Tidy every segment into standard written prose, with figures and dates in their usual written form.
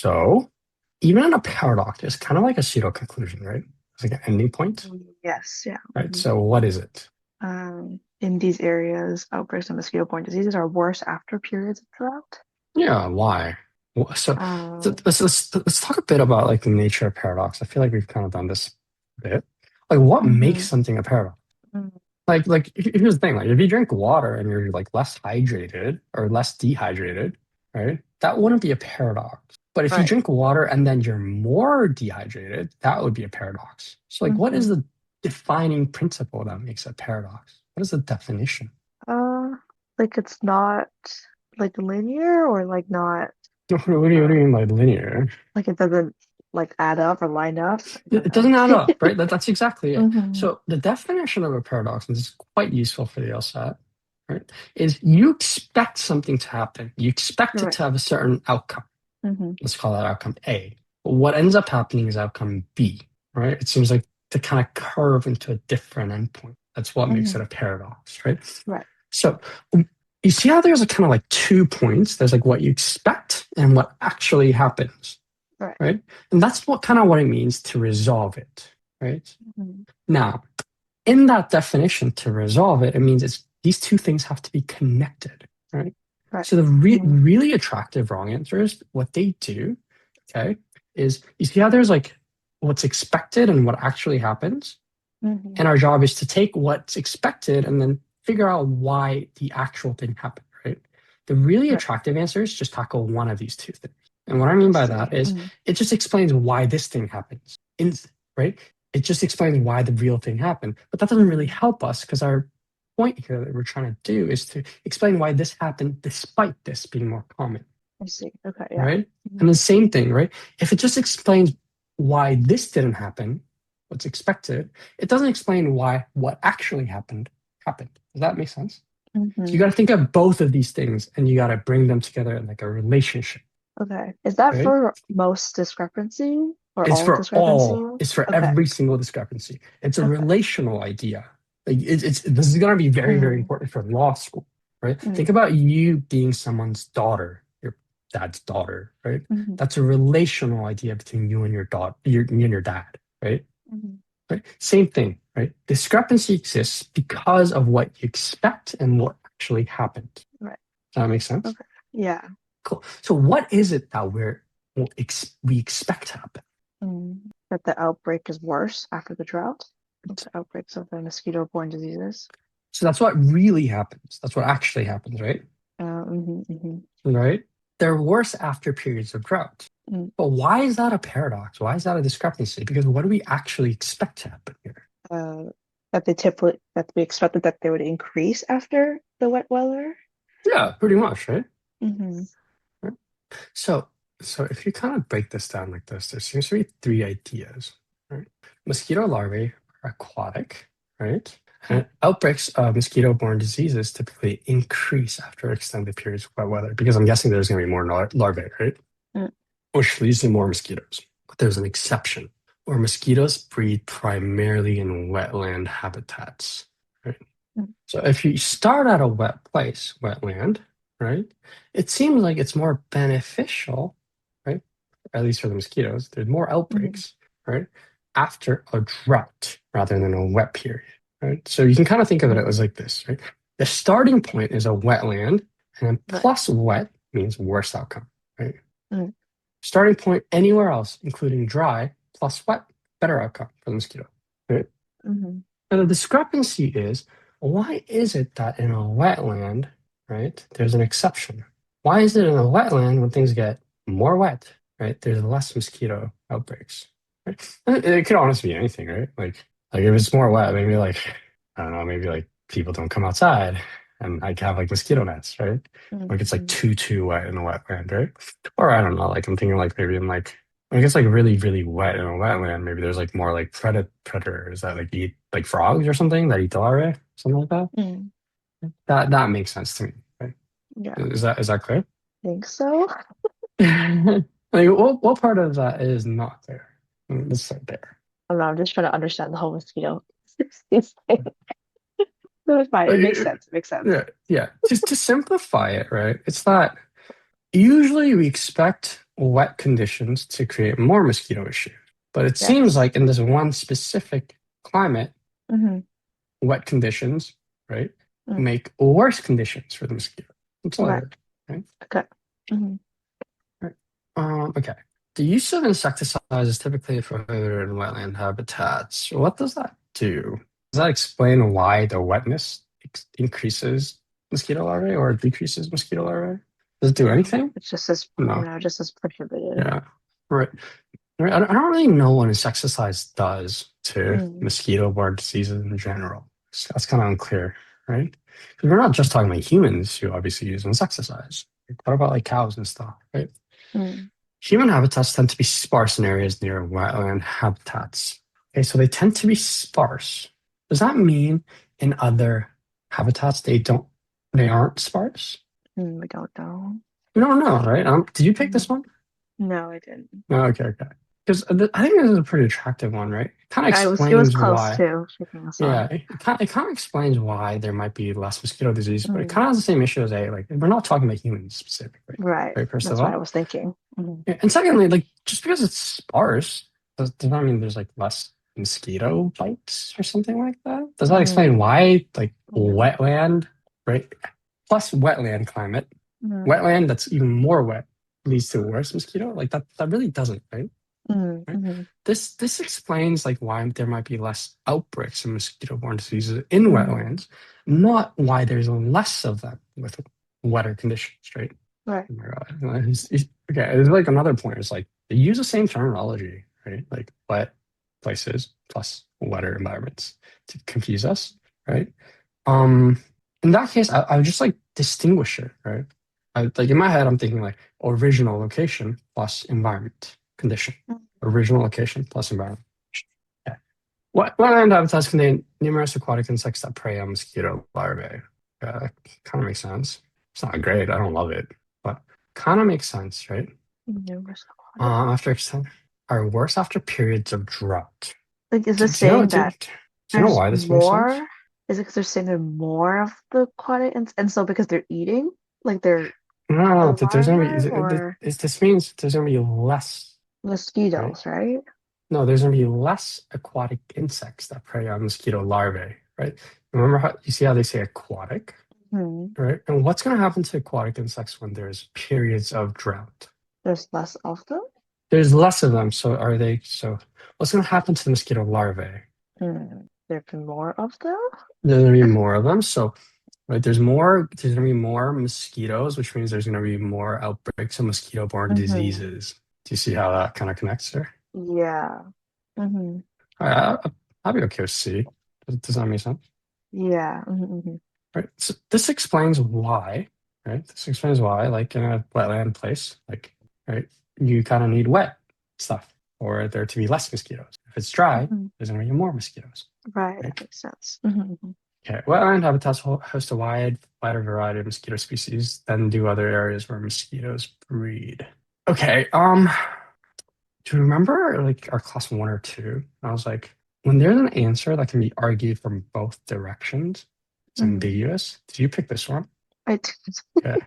So even in a paradox, it's kind of like a pseudo conclusion, right? It's like an ending point, Yes, yeah. right? So what is it? In these areas, outbreaks of mosquito-borne diseases are worse after periods of drought. Yeah, why? So, so Um, let's talk a bit about like the nature of paradox. I feel like we've kind of done this a bit. Like, what makes mhm, something a paradox? mm, Here's the thing. Like, if you drink water and you're like less hydrated or less dehydrated, right? That wouldn't be a paradox. But if you right. drink water and then you're more dehydrated, that would be a paradox. So, like, what is hmm the defining principle that makes a paradox? What is the definition? Uh, like it's not like linear or like not What do you um mean by linear? like it doesn't like add up or line up. I don't It know. doesn't add up, right? That's exactly it. hmm So the definition of a paradox, and this is quite useful for the LSAT, right, is you expect something to happen. You expect it Right. to have a certain outcome. hmm Let's call that outcome A. But what ends up happening is outcome B, right? It seems like to kind of curve into a different endpoint. That's what makes it hmm a paradox, right? Right. So you see how there's a kind of like 2 points. There's like what you expect and what actually happens, Right. right? And that's what it means to resolve it, right? hmm Now, in that definition, to resolve it, it means these two things have to be connected, right? Right. So the hmm really attractive wrong answer is what they do, okay, is you see how there's like what's expected and what actually happens, hmm and our job is to take what's expected and then figure out why the actual thing happened, right? The really Right. attractive answer is just tackle one of these two things. And what I I mean by see. that is it just explains why this thing happens, right? It just explains why the real thing happened. But that doesn't really Mm. help us because our point here that we're trying to do is to explain why this happened despite this being more common, I see. Okay. Yeah. right? And Mhm. the same thing, right? If it just explains why this didn't happen, what's expected, it doesn't explain why what actually happened. Does that make sense? So you got hmm to think of both of these things and you got to bring them together in like a relationship, Okay. Is that right? for most discrepancy or It's all for discrepancy? all, it's for Okay. every single discrepancy. It's a Okay. relational idea. Like this is going to be very, very Mm. important for law school, right? Think Mm. about you being someone's daughter, your dad's daughter, right? hmm That's a relational idea between you and your daughter, me and your dad, right? hmm Right? Same thing, right? Discrepancy exists because of what you expect and what actually happened. Does Right. that make sense? Okay. Yeah. Cool. So what is it that we expect to happen? That the outbreak is worse after the drought, the outbreaks of the mosquito-borne diseases. So that's what really happens. That's what actually happens, right? Hmm Right? They're worse after periods of drought. mm But why is that a paradox? Why is that a discrepancy? Because what do we actually expect to happen here? Uh, that they typically that we expected that they would increase after the wet weather. Yeah, pretty much, right? hmm Right. So, so if you kind of break this down like this, there seems to be three ideas, right? Mosquito larvae are aquatic, right? And outbreaks of mosquito-borne diseases typically increase after extended periods of wet weather because I'm guessing there's going to be more larvae, right? Mm, Which leads to more mosquitoes. But there's an exception where mosquitoes breed primarily in wetland habitats, right? mm, So if you start at a wet place, wetland, right, it seems like it's more beneficial, right? At least for the mosquitoes, there's more mm. outbreaks, right? After a drought rather than a wet period, right? So you can kind of think of it as Mm. like this, right? The starting point is a wetland, and then Right. plus wet means worse outcome, right? Mm, Starting point anywhere else, including dry plus wet, better outcome for the mosquito, right? hmm And the discrepancy is why is it that in a wetland, right, there's an exception? Why is it in a wetland when things get more wet, right, there's less mosquito outbreaks, right? It could honestly be anything, right? Like if it's more wet, maybe like, I don't know, maybe like people don't come outside and I have like mosquito nets, right? Like it's like mm too wet in a wetland, right? Or I don't know, like I'm thinking like maybe in like when it gets like really wet in a wetland, maybe there's like more like predators that like eat like frogs or something that eat the larvae, something like that. mm. That makes sense to me. Right? Yeah, Is that clear? I think so. Like what part of that is not there? Let's start there. I don't know, I'm just trying to understand the whole mosquito. It's thing. No, it's fine. It makes Uh, sense. It makes sense. Yeah, yeah. Just to simplify it, right? It's that usually we expect wet conditions to create more mosquito issue. But it seems Yes. like in this one specific climate, Mm-hmm. wet conditions, right, Mm. make worse conditions for the mosquito. That's all I Right. heard, right? Okay. Mm-hmm. Right. Okay. The use of insecticides is typically prohibited in wetland habitats. What does that do? Does that explain why the wetness increases mosquito larvae or decreases mosquito larvae? Does it do No, anything? it's just as No. no, just as prohibited. Yeah. Right. Right. I don't really know what insecticides does to Mm. mosquito-borne diseases in general. So that's kind of unclear, right? Because we're not just talking about humans who obviously use insecticides. Like, what about like cows and stuff, right? Mm. Human habitats tend to be sparse in areas near wetland habitats. Okay, so they tend to be sparse. Does that mean in other habitats they aren't sparse? Mm, we don't know. No, no, right? Did you pick this Mm. one? No, I didn't. No, okay, okay. Because I think this is a pretty attractive one, right? It kind of It was explains close why. too, shaking us Yeah, on. it kind of explains why there might be less mosquito disease, but it Mm. kind of has the same issue as A. Like, we're not talking about humans specifically, Right. right? First of That's what I all. was thinking. Mm. Yeah, and secondly, like, just because it's sparse, does that mean there's like less mosquito bites or something like that? Does that explain Mm. why, like, No. wetland, right? Plus wetland climate, Mm. wetland that's even more wet leads to worse mosquito? Like, that really doesn't, right? Mm. Right? Mm. This explains like why there might be less outbreaks of mosquito-borne diseases in Mm. wetlands, not why there's less of them with wetter conditions, right? Right. Oh my God. Okay, there's like another point. It's like they use the same terminology, right? Like wet places plus wetter environments to confuse us, right? Um, in that case, I would just like distinguish it, right? Like in my head, I'm thinking like original location plus environment condition. Original location plus environment. Yeah. Wetland habitats contain numerous aquatic insects that prey on mosquito larvae. Kind of makes sense. It's not great. I don't love it, but kind of makes sense, right? Numerous aquatic. After extent are worse after periods of drought. Like, is Do, this do you know? saying Do, that do you know there's why this makes sense? more? Is it because they're saying there's more of the aquatic, and so because they're eating, like they're No, no, the no. There's gonna be. larvae or This means there's gonna be less, right? mosquitoes, right? No, there's gonna be less aquatic insects that prey on mosquito larvae, right? Remember how you see how they say aquatic? Hmm. Right. And what's going to happen to aquatic insects when there's periods of drought? There's less of them. There's less of them. So what's going to happen to the mosquito larvae? Hmm. There've been more of them. There's going to be more of them. So, right, there's going to be more mosquitoes, which means there's going to be more outbreaks of mosquito-borne Hmm. diseases. Do you see how that kind of connects there? Yeah. Hmm. I'd be okay with C. Does that make sense? Yeah. Hmm. Right. So this explains why, right? This explains why, like in a wetland place, like, right, you kind of need wet stuff or there to be less mosquitoes. If it's dry, Hmm. there's going to be more mosquitoes, Right. right? That makes sense. Hmm. Okay. Wetland habitats host a wider variety of mosquito species than do other areas where mosquitoes breed. Okay. Do you remember like our class one or two? I was like, when there's an answer that can be argued from both directions, it's Hmm. ambiguous. Did you pick this one? I Okay.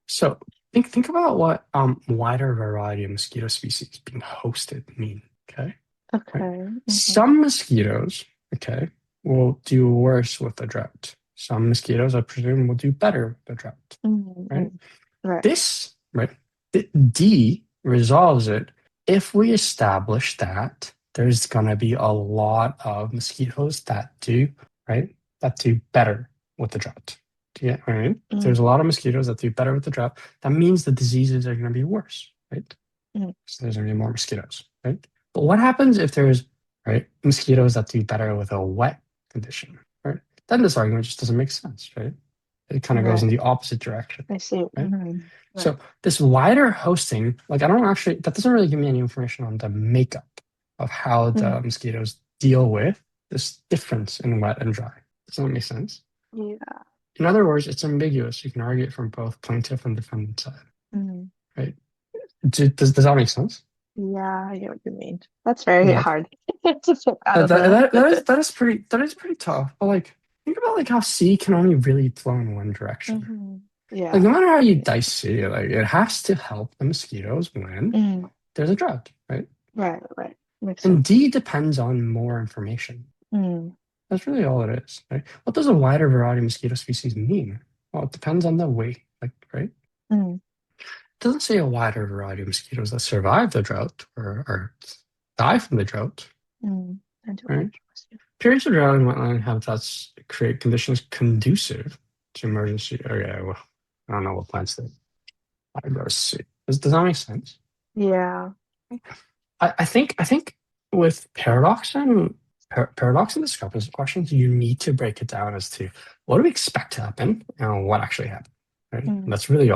So think about what wider variety of mosquito species being hosted mean. Okay. Right. okay. Hmm. Some mosquitoes, okay, will do worse with the drought. Some mosquitoes, I presume, will do better with the drought. Right. Hmm. Right. This, right, D resolves it if we establish that there's gonna be a lot of mosquitoes that do, right, that do better with the drought. Do you get what I mean? If there's a lot of mosquitoes that do better with the drought, that means the diseases are gonna be worse, right? Mm-hmm. So there's gonna be more mosquitoes, right? But what happens if there's, right, mosquitoes that do better with a wet condition, right? Then this argument just doesn't make sense, right? It kind of goes in Right. the opposite direction, I see. right? Hmm. Right. So this wider hosting, like I don't actually, that doesn't really give me any information on the makeup of how the Mm. mosquitoes deal with this difference in wet and dry. Does that make sense? Yeah. In other words, it's ambiguous. You can argue it from both plaintiff and defendant side, Mm. right? Does that make sense? Yeah, I get what you mean. That's very Yeah. hard to fit out That, of that, that is the. that is pretty tough. But like think about like how C can only really flow in one direction. Hmm. Yeah. Like no matter how you dice it, like it has to help the mosquitoes when Mm, there's a drought, right? right, right. Makes And sense. D depends on more information. Mm, That's really all it is, right? What does a wider variety of mosquito species mean? Well, it depends on the weight, like, right? mm, It doesn't say a wider variety of mosquitoes that survive the drought or die from the drought, mm. And to right? question. Periods of drought in wetland habitats create conditions conducive to emergency. Okay, well, I don't know what plants they. I gotta see. Does that make sense? Yeah. I think with paradox and discrepancy questions, you need to break it down as to what do we expect to happen and what actually happened. Right? And Mm. that's really